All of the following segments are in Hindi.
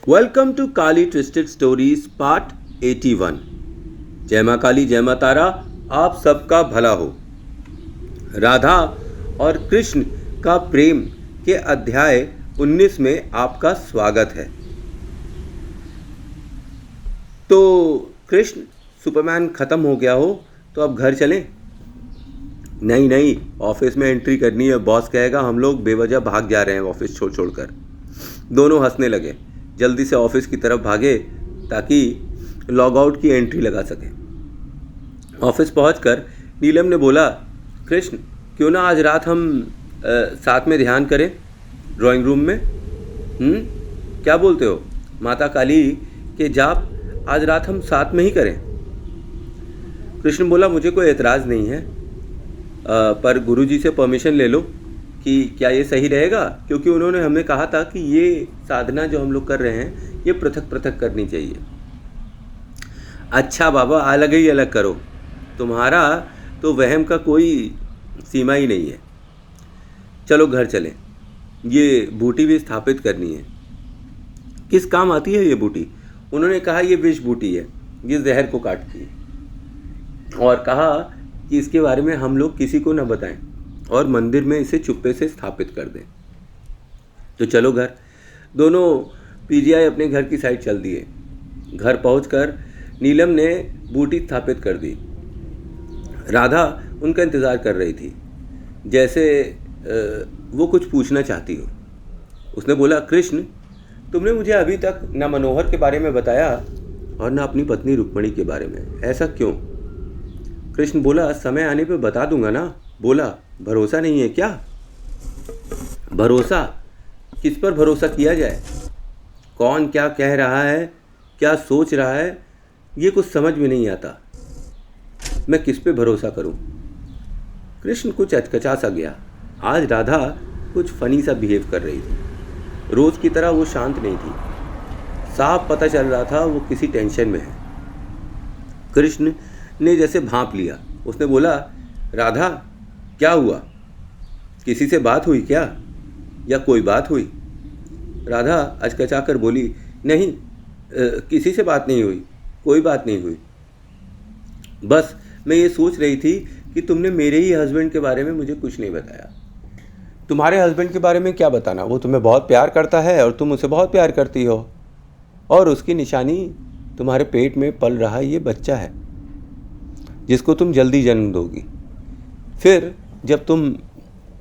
Welcome to Kali twisted stories part 81। जय माँ काली जय माँ तारा, आप सबका भला हो। राधा और कृष्ण का प्रेम के अध्याय 19 में आपका स्वागत है। तो कृष्ण, सुपरमैन खत्म हो गया हो तो अब घर चलें? नहीं नहीं, ऑफिस में एंट्री करनी है। बॉस कहेगा हम लोग बेवजह भाग जा रहे हैं ऑफिस छोड़ छोड़ कर। दोनों हंसने लगे। जल्दी से ऑफिस की तरफ भागे ताकि लॉग आउट की एंट्री लगा सके। ऑफिस पहुंचकर नीलम ने बोला, कृष्ण क्यों ना आज रात हम साथ में ध्यान करें ड्राइंग रूम में। क्या बोलते हो? माता काली के जाप आज रात हम साथ में ही करें। कृष्ण बोला, मुझे कोई एतराज़ नहीं है, पर गुरुजी से परमिशन ले लो कि क्या ये सही रहेगा, क्योंकि उन्होंने हमें कहा था कि ये साधना जो हम लोग कर रहे हैं ये पृथक पृथक करनी चाहिए। अच्छा बाबा, अलग ही अलग करो, तुम्हारा तो वहम का कोई सीमा ही नहीं है। चलो घर चलें, ये बूटी भी स्थापित करनी है। किस काम आती है ये बूटी? उन्होंने कहा ये विष बूटी है, ये जहर को काटती है, और कहा कि इसके बारे में हम लोग किसी को न बताएं और मंदिर में इसे चुप्पे से स्थापित कर दें। तो चलो घर। दोनों पीजीआई अपने घर की साइड चल दिए। घर पहुंचकर नीलम ने बूटी स्थापित कर दी। राधा उनका इंतज़ार कर रही थी, जैसे वो कुछ पूछना चाहती हो। उसने बोला, कृष्ण तुमने मुझे अभी तक न मनोहर के बारे में बताया और न अपनी पत्नी रुक्मणी के बारे में, ऐसा क्यों? कृष्ण बोला, समय आने पे बता दूंगा ना। बोला, भरोसा नहीं है क्या? भरोसा? किस पर भरोसा किया जाए? कौन क्या कह रहा है, क्या सोच रहा है, ये कुछ समझ में नहीं आता। मैं किस पे भरोसा करूं? कृष्ण कुछ अचकचा सा गया। आज राधा कुछ फनी सा बिहेव कर रही थी। रोज की तरह वो शांत नहीं थी। साफ पता चल रहा था वो किसी टेंशन में है। कृष्ण ने जैसे भांप लिया। उसने बोला, राधा क्या हुआ? किसी से बात हुई क्या, या कोई बात हुई? राधा अचकचा कर बोली, नहीं, किसी से बात नहीं हुई, कोई बात नहीं हुई। बस मैं ये सोच रही थी कि तुमने मेरे ही हस्बैंड के बारे में मुझे कुछ नहीं बताया। तुम्हारे हस्बैंड के बारे में क्या बताना? वो तुम्हें बहुत प्यार करता है और तुम उसे बहुत प्यार करती हो, और उसकी निशानी तुम्हारे पेट में पल रहा ये बच्चा है जिसको तुम जल्दी जन्म दोगी। फिर जब तुम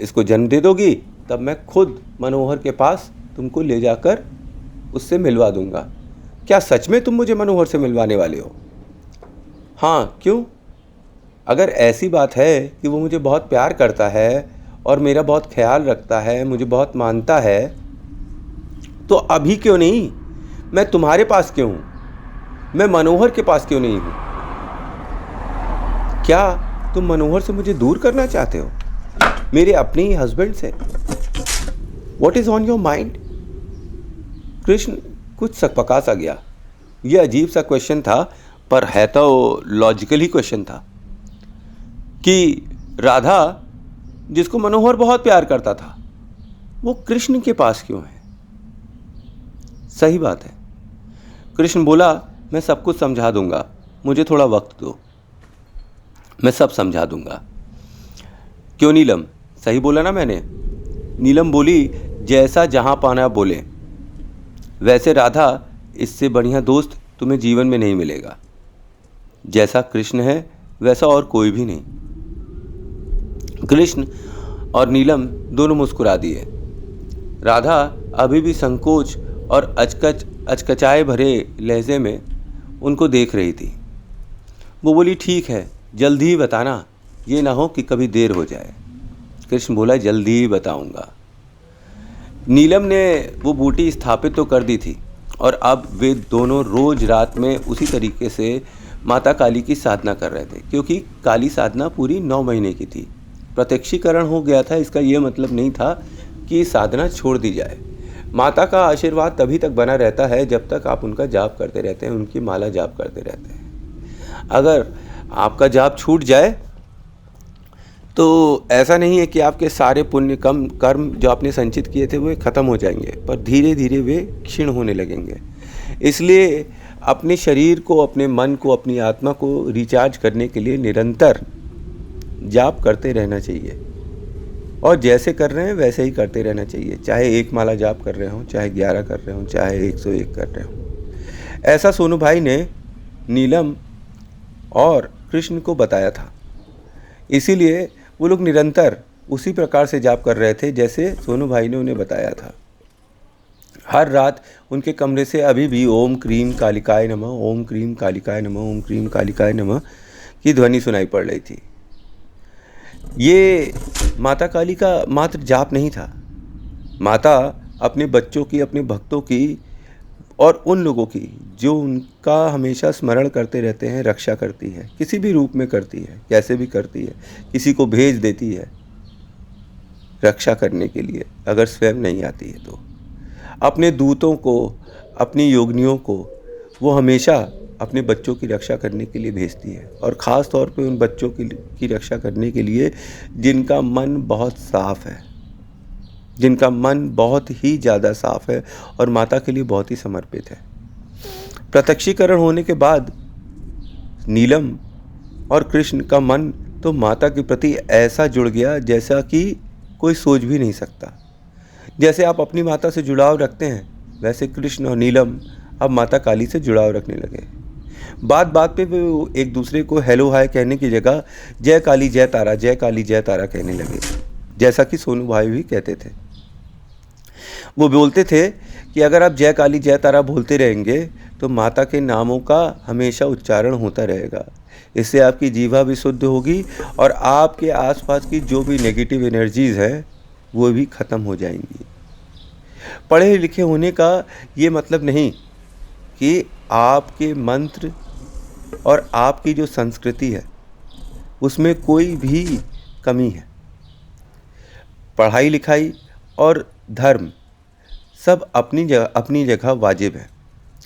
इसको जन्म दे दोगी तब मैं खुद मनोहर के पास तुमको ले जाकर उससे मिलवा दूंगा। क्या सच में तुम मुझे मनोहर से मिलवाने वाले हो? हाँ, क्यों? अगर ऐसी बात है कि वो मुझे बहुत प्यार करता है और मेरा बहुत ख्याल रखता है, मुझे बहुत मानता है, तो अभी क्यों नहीं? मैं तुम्हारे पास क्यों हूँ? मैं मनोहर के पास क्यों नहीं हूँ? क्या तुम मनोहर से मुझे दूर करना चाहते हो, मेरे अपने ही हस्बैंड से? What is on your mind? Krishna कुछ सकपका सा गया। यह अजीब सा क्वेश्चन था, पर है तो लॉजिकली क्वेश्चन था कि राधा जिसको मनोहर बहुत प्यार करता था वो कृष्ण के पास क्यों है? सही बात है। कृष्ण बोला, मैं सब कुछ समझा दूंगा, मुझे थोड़ा वक्त दो, मैं सब समझा दूंगा। क्यों नीलम, सही बोला ना मैंने? नीलम बोली, जैसा जहां पाना बोले। वैसे राधा, इससे बढ़िया दोस्त तुम्हें जीवन में नहीं मिलेगा। जैसा कृष्ण है वैसा और कोई भी नहीं। कृष्ण और नीलम दोनों मुस्कुरा दिए। राधा अभी भी संकोच और अचकचाए भरे लहजे में उनको देख रही थी। वो बोली, ठीक है, जल्दी ही बताना, ये ना हो कि कभी देर हो जाए। कृष्ण बोला, जल्दी ही बताऊंगा। नीलम ने वो बूटी स्थापित तो कर दी थी, और अब वे दोनों रोज रात में उसी तरीके से माता काली की साधना कर रहे थे, क्योंकि काली साधना पूरी 9 महीने की थी। प्रत्यक्षीकरण हो गया था, इसका ये मतलब नहीं था कि साधना छोड़ दी जाए। माता का आशीर्वाद तभी तक बना रहता है जब तक आप उनका जाप करते रहते हैं, उनकी माला जाप करते रहते हैं। अगर आपका जाप छूट जाए तो ऐसा नहीं है कि आपके सारे पुण्य कम कर्म जो आपने संचित किए थे वो ख़त्म हो जाएंगे, पर धीरे धीरे वे क्षीण होने लगेंगे। इसलिए अपने शरीर को, अपने मन को, अपनी आत्मा को रिचार्ज करने के लिए निरंतर जाप करते रहना चाहिए, और जैसे कर रहे हैं वैसे ही करते रहना चाहिए। चाहे 1 माला जाप कर रहे हों, चाहे 11 कर रहे हों, चाहे 101 कर रहे हों। ऐसा सोनू भाई ने नीलम और कृष्ण को बताया था। इसीलिए वो लोग निरंतर उसी प्रकार से जाप कर रहे थे जैसे सोनू भाई ने उन्हें बताया था। हर रात उनके कमरे से अभी भी ओम क्रीम कालिकाय नमः, ओम क्रीम कालिकाय नमः, ओम क्रीम कालिकाय नमः की ध्वनि सुनाई पड़ रही थी। ये माता काली का मात्र जाप नहीं था। माता अपने बच्चों की, अपने भक्तों की और उन लोगों की जो उनका हमेशा स्मरण करते रहते हैं, रक्षा करती है। किसी भी रूप में करती है, कैसे भी करती है। किसी को भेज देती है रक्षा करने के लिए, अगर स्वयं नहीं आती है तो। अपने दूतों को, अपनी योगिनियों को वो हमेशा अपने बच्चों की रक्षा करने के लिए भेजती है, और ख़ास तौर पे उन बच्चों की रक्षा करने के लिए जिनका मन बहुत साफ़ है, जिनका मन बहुत ही ज़्यादा साफ़ है और माता के लिए बहुत ही समर्पित है। प्रत्यक्षीकरण होने के बाद नीलम और कृष्ण का मन तो माता के प्रति ऐसा जुड़ गया जैसा कि कोई सोच भी नहीं सकता। जैसे आप अपनी माता से जुड़ाव रखते हैं, वैसे कृष्ण और नीलम अब माता काली से जुड़ाव रखने लगे। बात बात पे वो एक दूसरे को हेलो हाय कहने की जगह जय काली जय तारा, जय काली जय तारा कहने लगे, जैसा कि सोनू भाई भी कहते थे। वो बोलते थे कि अगर आप जय काली जय तारा बोलते रहेंगे तो माता के नामों का हमेशा उच्चारण होता रहेगा। इससे आपकी जीवा भी शुद्ध होगी और आपके आसपास की जो भी नेगेटिव एनर्जीज़ है वो भी ख़त्म हो जाएंगी। पढ़े लिखे होने का ये मतलब नहीं कि आपके मंत्र और आपकी जो संस्कृति है उसमें कोई भी कमी है। पढ़ाई लिखाई और धर्म सब अपनी जगह वाजिब है,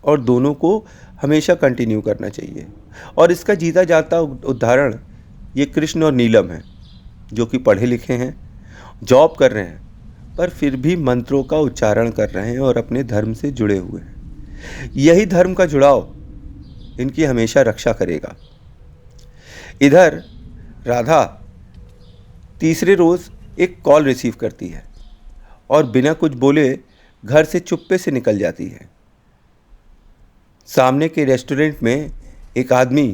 और दोनों को हमेशा कंटिन्यू करना चाहिए। और इसका जीता जाता उदाहरण ये कृष्ण और नीलम है, जो कि पढ़े लिखे हैं, जॉब कर रहे हैं, पर फिर भी मंत्रों का उच्चारण कर रहे हैं और अपने धर्म से जुड़े हुए हैं। यही धर्म का जुड़ाव इनकी हमेशा रक्षा करेगा। इधर राधा तीसरे रोज़ एक कॉल रिसीव करती है और बिना कुछ बोले घर से चुप्पे से निकल जाती है। सामने के रेस्टोरेंट में एक आदमी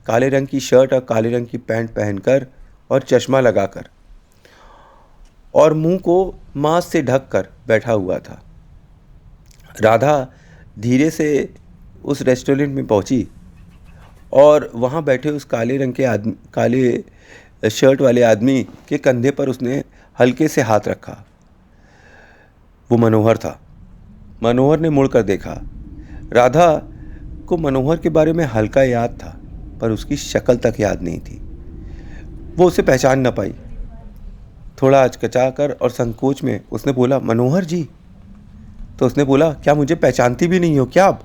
काले रंग की शर्ट और काले रंग की पैंट पहनकर और चश्मा लगाकर और मुंह को मास्क से ढककर बैठा हुआ था। राधा धीरे से उस रेस्टोरेंट में पहुंची और वहां बैठे उस काले शर्ट वाले आदमी के कंधे पर उसने हल्के से हाथ रखा। वो मनोहर था। मनोहर ने मुड़कर देखा। राधा को मनोहर के बारे में हल्का याद था, पर उसकी शक्ल तक याद नहीं थी। वो उसे पहचान न पाई। थोड़ा हचकचाकर और संकोच में उसने बोला, मनोहर जी। तो उसने बोला, क्या मुझे पहचानती भी नहीं हो क्या आप?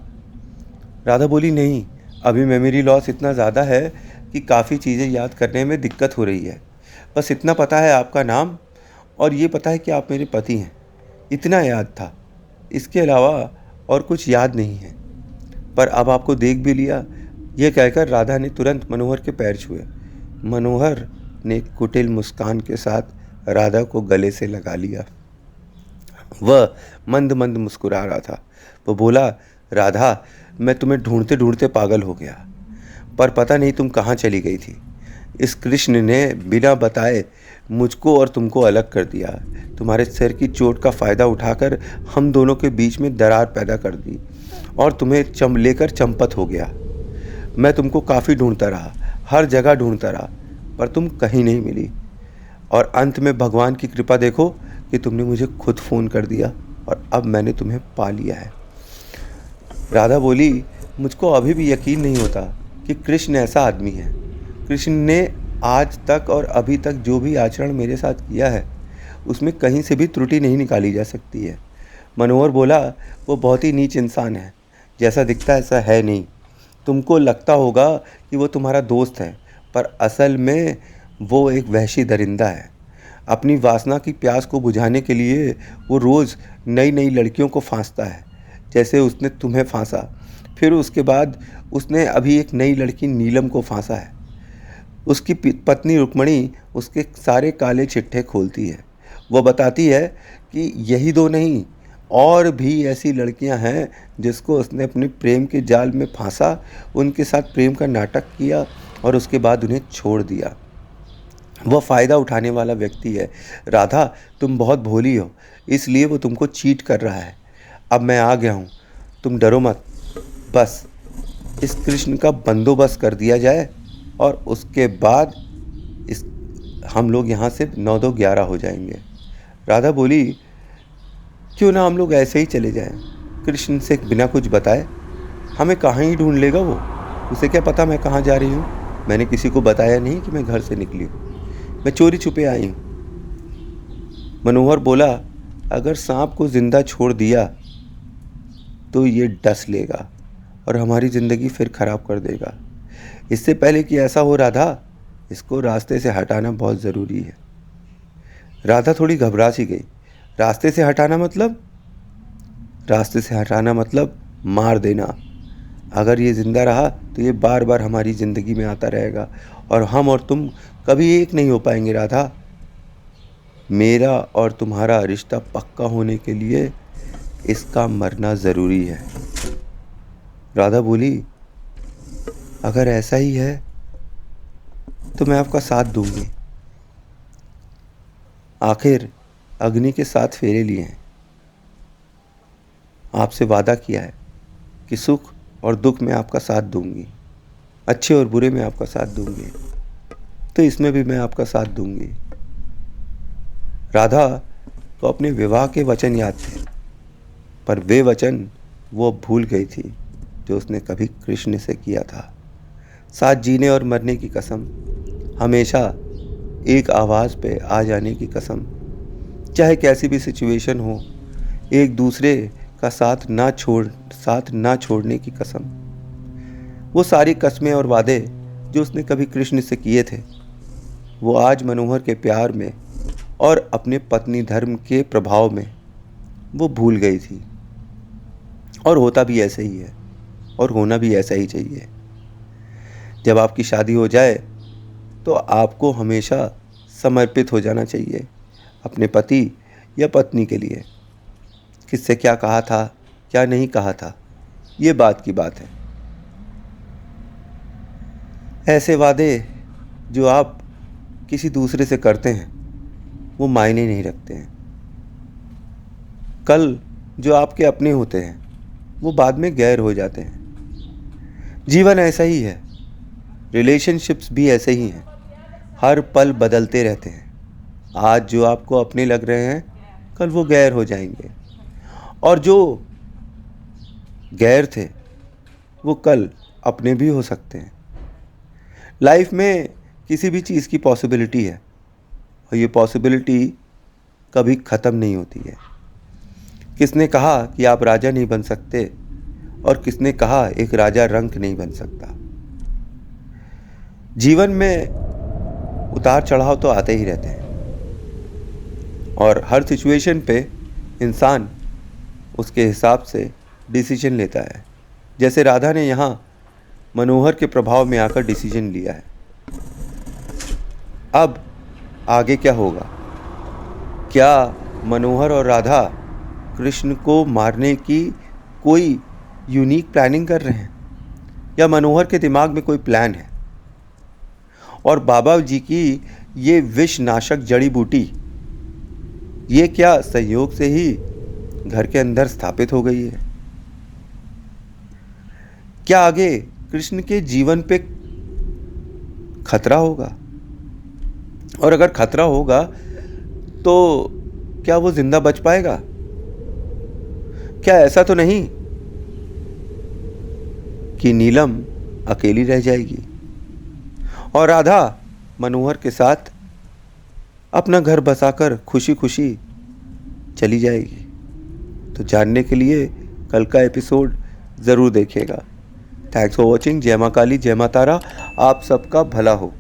राधा बोली, नहीं, अभी मेमोरी लॉस इतना ज़्यादा है कि काफ़ी चीज़ें याद करने में दिक्कत हो रही है। बस इतना पता है आपका नाम, और ये पता है कि आप मेरे पति हैं, इतना याद था। इसके अलावा और कुछ याद नहीं है। पर अब आपको देख भी लिया। यह कहकर राधा ने तुरंत मनोहर के पैर छुए। मनोहर ने कुटिल मुस्कान के साथ राधा को गले से लगा लिया। वह मंद मंद मुस्कुरा रहा था। वो बोला, राधा, मैं तुम्हें ढूंढते ढूंढते पागल हो गया, पर पता नहीं तुम कहाँ चली गई थी। इस कृष्ण ने बिना बताए मुझको और तुमको अलग कर दिया। तुम्हारे सिर की चोट का फ़ायदा उठाकर हम दोनों के बीच में दरार पैदा कर दी और तुम्हें लेकर चंपत हो गया। मैं तुमको काफ़ी ढूंढता रहा, हर जगह ढूंढता रहा, पर तुम कहीं नहीं मिली। और अंत में भगवान की कृपा देखो कि तुमने मुझे खुद फ़ोन कर दिया और अब मैंने तुम्हें पा लिया है। राधा बोली, मुझको अभी भी यकीन नहीं होता कि कृष्ण ऐसा आदमी है। कृष्ण ने आज तक और अभी तक जो भी आचरण मेरे साथ किया है उसमें कहीं से भी त्रुटि नहीं निकाली जा सकती है। मनोहर बोला, वो बहुत ही नीच इंसान है, जैसा दिखता है ऐसा है नहीं। तुमको लगता होगा कि वो तुम्हारा दोस्त है, पर असल में वो एक वहशी दरिंदा है। अपनी वासना की प्यास को बुझाने के लिए वो रोज़ नई नई लड़कियों को फांसता है, जैसे उसने तुम्हें फांसा। फिर उसके बाद उसने अभी एक नई लड़की नीलम को फांसा है। उसकी पत्नी रुक्मणी उसके सारे काले चिट्ठे खोलती है। वो बताती है कि यही दो नहीं, और भी ऐसी लड़कियां हैं जिसको उसने अपने प्रेम के जाल में फांसा, उनके साथ प्रेम का नाटक किया और उसके बाद उन्हें छोड़ दिया। वह फ़ायदा उठाने वाला व्यक्ति है। राधा, तुम बहुत भोली हो, इसलिए वो तुमको चीट कर रहा है। अब मैं आ गया हूँ, तुम डरो मत। बस इस कृष्ण का बंदोबस्त कर दिया जाए और उसके बाद इस हम लोग यहाँ से 9-2-11 हो जाएंगे। राधा बोली, क्यों ना हम लोग ऐसे ही चले जाएं, कृष्ण से बिना कुछ बताए। हमें कहाँ ही ढूंढ लेगा वो, उसे क्या पता मैं कहाँ जा रही हूँ। मैंने किसी को बताया नहीं कि मैं घर से निकली हूँ, मैं चोरी छुपे आई हूँ। मनोहर बोला, अगर सांप को जिंदा छोड़ दिया तो ये डस लेगा और हमारी ज़िंदगी फिर ख़राब कर देगा। इससे पहले कि ऐसा हो राधा, इसको रास्ते से हटाना बहुत ज़रूरी है। राधा थोड़ी घबरा सी गई। रास्ते से हटाना मतलब? रास्ते से हटाना मतलब मार देना। अगर ये ज़िंदा रहा तो ये बार बार हमारी ज़िंदगी में आता रहेगा और हम और तुम कभी एक नहीं हो पाएंगे राधा। मेरा और तुम्हारा रिश्ता पक्का होने के लिए इसका मरना ज़रूरी है। राधा बोली, अगर ऐसा ही है तो मैं आपका साथ दूंगी। आखिर अग्नि के 7 फेरे लिए हैं। आपसे वादा किया है कि सुख और दुख में आपका साथ दूंगी, अच्छे और बुरे में आपका साथ दूंगी, तो इसमें भी मैं आपका साथ दूंगी। राधा को अपने विवाह के वचन याद थे, पर वे वचन वो भूल गई थी जो उसने कभी कृष्ण से किया था। साथ जीने और मरने की कसम, हमेशा एक आवाज़ पे आ जाने की कसम, चाहे कैसी भी सिचुएशन हो, एक दूसरे का साथ ना छोड़ने की कसम। वो सारी कस्में और वादे जो उसने कभी कृष्ण से किए थे, वो आज मनोहर के प्यार में और अपने पत्नी धर्म के प्रभाव में वो भूल गई थी। और होता भी ऐसे ही है और होना भी ऐसा ही चाहिए। जब आपकी शादी हो जाए तो आपको हमेशा समर्पित हो जाना चाहिए अपने पति या पत्नी के लिए। किससे क्या कहा था, क्या नहीं कहा था, ये बात की बात है। ऐसे वादे जो आप किसी दूसरे से करते हैं वो मायने नहीं रखते हैं। कल जो आपके अपने होते हैं वो बाद में गैर हो जाते हैं। जीवन ऐसा ही है, रिलेशनशिप्स भी ऐसे ही हैं, हर पल बदलते रहते हैं। आज जो आपको अपने लग रहे हैं कल वो गैर हो जाएंगे, और जो गैर थे वो कल अपने भी हो सकते हैं। लाइफ में किसी भी चीज़ की पॉसिबिलिटी है और ये पॉसिबिलिटी कभी ख़त्म नहीं होती है। किसने कहा कि आप राजा नहीं बन सकते और किसने कहा एक राजा रंक नहीं बन सकता। जीवन में उतार चढ़ाव तो आते ही रहते हैं और हर सिचुएशन पे इंसान उसके हिसाब से डिसीजन लेता है। जैसे राधा ने यहाँ मनोहर के प्रभाव में आकर डिसीजन लिया है। अब आगे क्या होगा? क्या मनोहर और राधा कृष्ण को मारने की कोई यूनिक प्लानिंग कर रहे हैं, या मनोहर के दिमाग में कोई प्लान है और बाबा जी की ये विष नाशक जड़ी बूटी ये क्या संयोग से ही घर के अंदर स्थापित हो गई है? क्या आगे कृष्ण के जीवन पे खतरा होगा? और अगर खतरा होगा तो क्या वो जिंदा बच पाएगा? क्या ऐसा तो नहीं कि नीलम अकेली रह जाएगी और राधा मनोहर के साथ अपना घर बसाकर खुशी खुशी चली जाएगी? तो जानने के लिए कल का एपिसोड ज़रूर देखिएगा। Thanks for watching. जय मां काली, जय मां तारा। आप सबका भला हो।